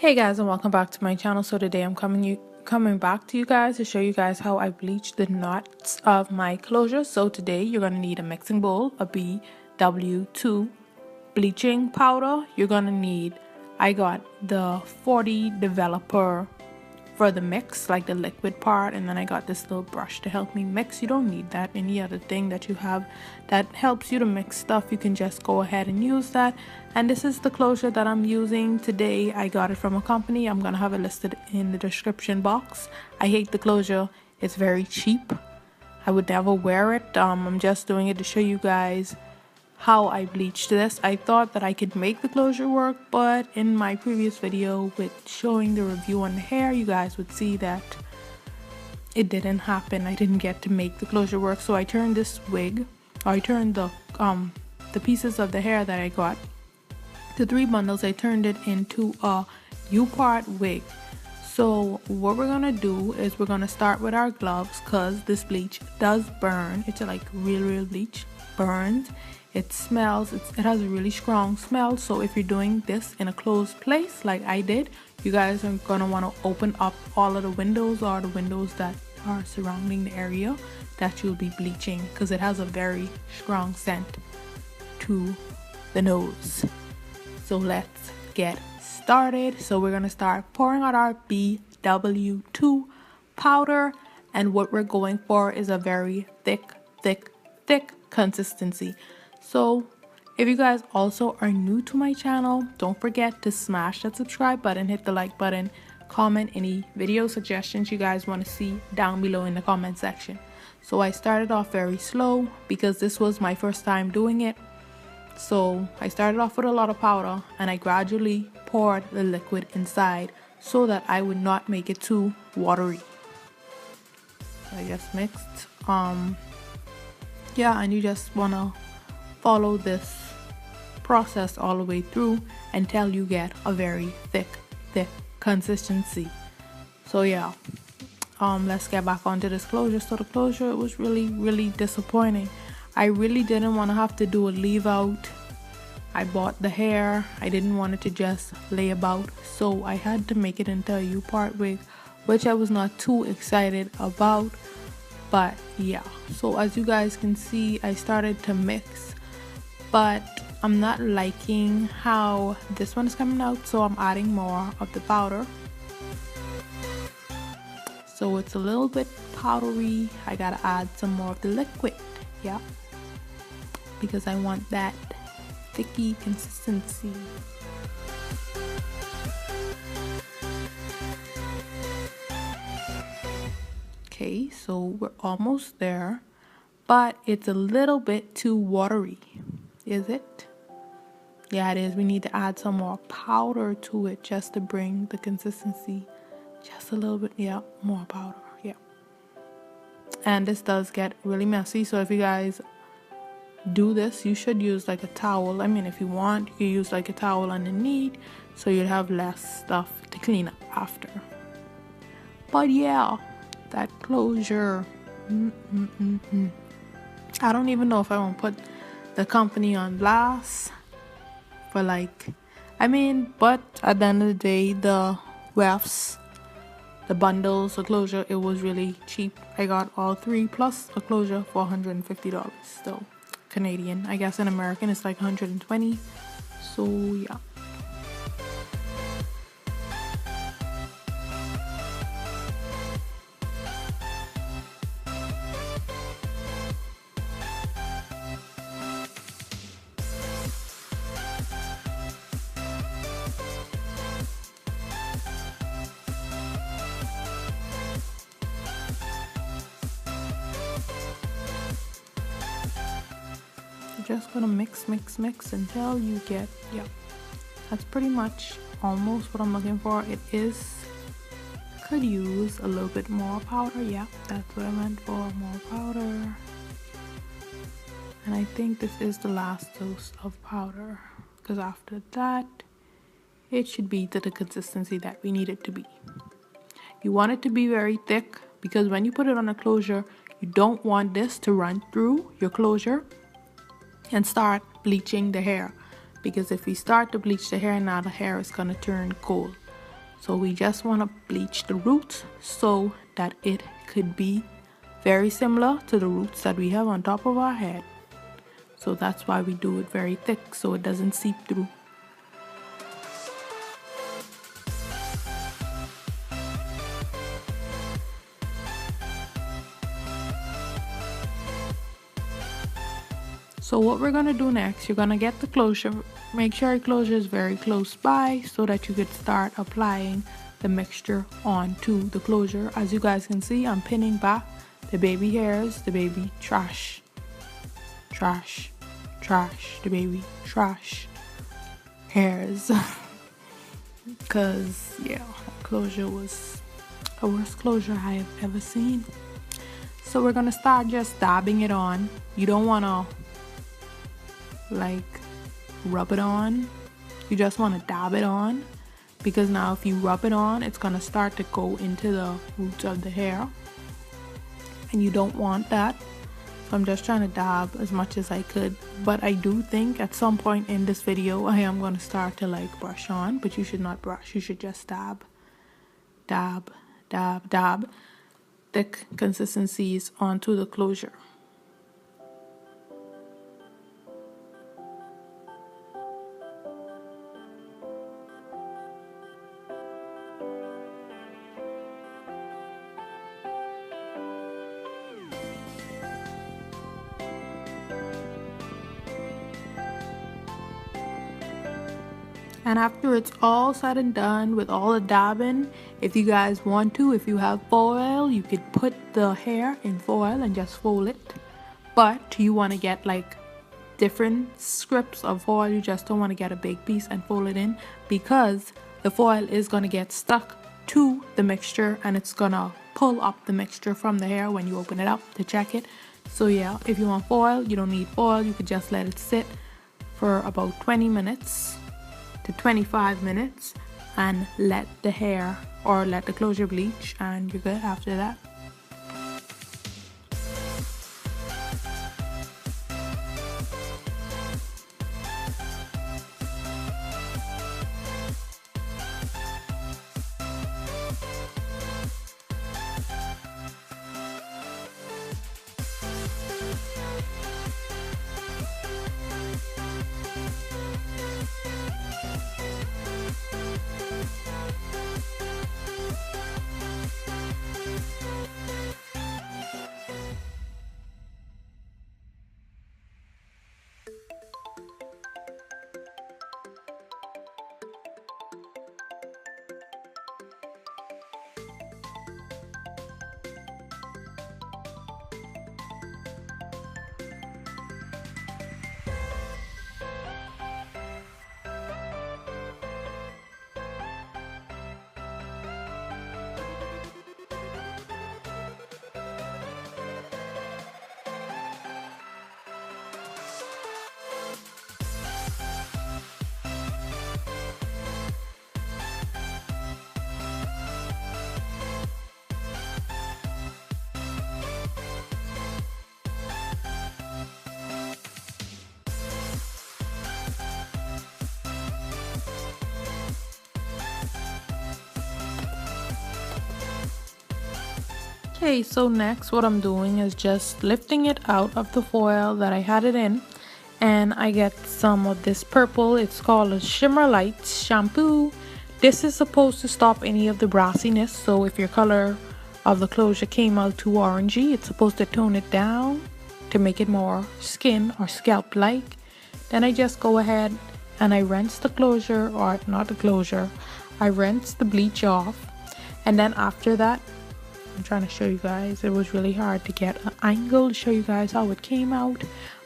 Hey guys, and welcome back to my channel. So today I'm coming back to you guys to show you guys how I bleach the knots of my closure. So today you're gonna need a mixing bowl, a BW2 bleaching powder. You're gonna need, I got the 40 developer for the mix, like the liquid part, and then I got this little brush to help me mix. You don't need that. Any other thing that you have that helps you to mix stuff, you can just go ahead and use that. And this is the closure that I'm using today. I got it from a company. I'm gonna have it listed in the description box. I hate the closure. It's very cheap. I would never wear it. I'm just doing it to show you guys how I bleached this. I thought that I could make the closure work, but in my previous video with showing the review on the hair, you guys would see that it didn't happen. I didn't get to make the closure work. So I turned this wig, or I turned the pieces of the hair that I got, the 3 bundles, I turned it into a U-part wig. So what we're gonna do is we're gonna start with our gloves, because this bleach does burn. It's like real bleach, burns. It smells, it has a really strong smell. So if you're doing this in a closed place like I did, you guys are gonna want to open up all of the windows, or the windows that are surrounding the area that you'll be bleaching, because it has a very strong scent to the nose. So let's get started. So we're gonna start pouring out our BW2 powder, and what we're going for is a very thick consistency. So if you guys also are new to my channel, don't forget to smash that subscribe button, hit the like button, comment any video suggestions you guys want to see down below in the comment section. So I started off very slow because this was my first time doing it. So I started off with a lot of powder, and I gradually poured the liquid inside so that I would not make it too watery. So I just mixed. Yeah, and you just wanna follow this process all the way through until you get a very thick consistency. So yeah, let's get back onto this closure. So the closure was really disappointing. I really didn't want to have to do a leave out. I bought the hair. I didn't want it to just lay about, so I had to make it into a U-part wig, which I was not too excited about. But yeah, so as you guys can see, I started to mix, but I'm not liking how this one is coming out, so I'm adding more of the powder. So it's a little bit powdery. I gotta add some more of the liquid, yeah, because I want that thicky consistency. Okay, so we're almost there, but it's a little bit too watery. Is it? Yeah, it is. We need to add some more powder to it just to bring the consistency just a little bit. Yeah, more powder. Yeah. And this does get really messy, so if you guys do this, you should use like a towel. I mean, if you want, you can use like a towel underneath, so you'd have less stuff to clean up after. But yeah, that closure, I don't even know if I want to put the company on blast for like, I mean, but at the end of the day, the wefts, the bundles, the closure, it was really cheap. I got all 3 plus a closure for $150. So Canadian, I guess in American it's like 120. So yeah. Just gonna mix until you get, yeah, that's pretty much almost what I'm looking for. It is, could use a little bit more powder. Yeah, that's what I meant for, more powder. And I think this is the last dose of powder, because after that it should be to the consistency that we need it to be. You want it to be very thick, because when you put it on a closure, you don't want this to run through your closure and start bleaching the hair, because if we start to bleach the hair now, the hair is gonna turn cold. So we just want to bleach the roots so that it could be very similar to the roots that we have on top of our head. So that's why we do it very thick so it doesn't seep through. So what we're gonna do next, you're gonna get the closure. Make sure your closure is very close by so that you could start applying the mixture onto the closure. As you guys can see, I'm pinning back the baby hairs, the baby trash, trash, trash, the baby trash hairs. Because, yeah, closure was the worst closure I have ever seen. So we're gonna start just dabbing it on. You don't wanna like rub it on, you just want to dab it on, because now if you rub it on, it's going to start to go into the roots of the hair, and you don't want that. So I'm just trying to dab as much as I could, but I do think at some point in this video I am going to start to like brush on, but you should not brush, you should just dab, dab, dab, dab thick consistencies onto the closure. And after it's all said and done with all the dabbing, if you guys want to, if you have foil, you could put the hair in foil and just fold it. But you want to get like different strips of foil. You just don't want to get a big piece and fold it in, because the foil is going to get stuck to the mixture and it's going to pull up the mixture from the hair when you open it up to check it. So yeah, if you want foil, you don't need foil. You could just let it sit for about 20 minutes to 25 minutes and let the hair or let the closure bleach, and you're good after that. Okay, so next what I'm doing is just lifting it out of the foil that I had it in, and I get some of this purple. It's called a Shimmer Lights shampoo. This is supposed to stop any of the brassiness, so if your color of the closure came out too orangey, it's supposed to tone it down to make it more skin or scalp like. Then I just go ahead and I rinse the closure, or not the closure, I rinse the bleach off, and then after that I'm trying to show you guys, it was really hard to get an angle to show you guys how it came out,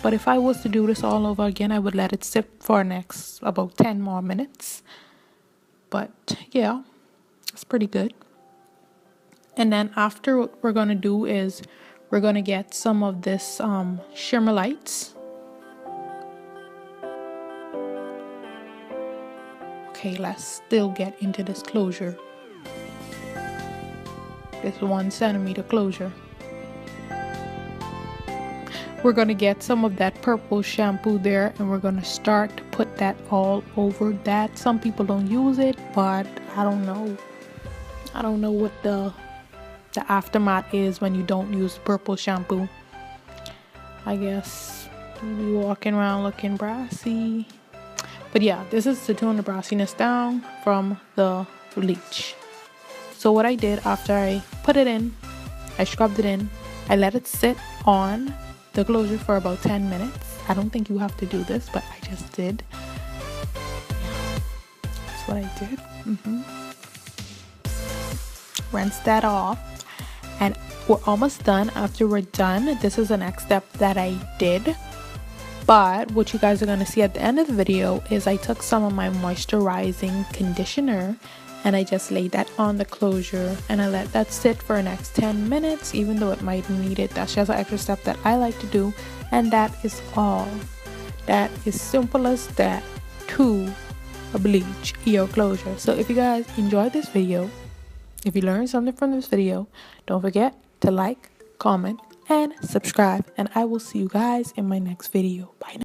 but if I was to do this all over again, I would let it sit for next about 10 more minutes. But yeah, it's pretty good. And then after, what we're gonna do is we're gonna get some of this Shimmer Lights. Okay, let's still get into this closure. This 1 centimeter closure. We're gonna get some of that purple shampoo there, and we're gonna start to put that all over that. Some people don't use it, but I don't know. I don't know what the aftermath is when you don't use purple shampoo. I guess you'll be walking around looking brassy. But yeah, this is to tone the brassiness down from the bleach. So what I did after I put it in, I scrubbed it in, I let it sit on the closure for about 10 minutes. I don't think you have to do this, but I just did. Yeah, that's what I did. Rinse that off, and we're almost done. After we're done, this is the next step that I did. But what you guys are going to see at the end of the video is I took some of my moisturizing conditioner and I just laid that on the closure and I let that sit for the next 10 minutes, even though it might need it. That's just an extra step that I like to do, and that is all. That is simple as that to bleach your closure. So if you guys enjoyed this video, if you learned something from this video, don't forget to like, comment, and subscribe, and I will see you guys in my next video. Bye now.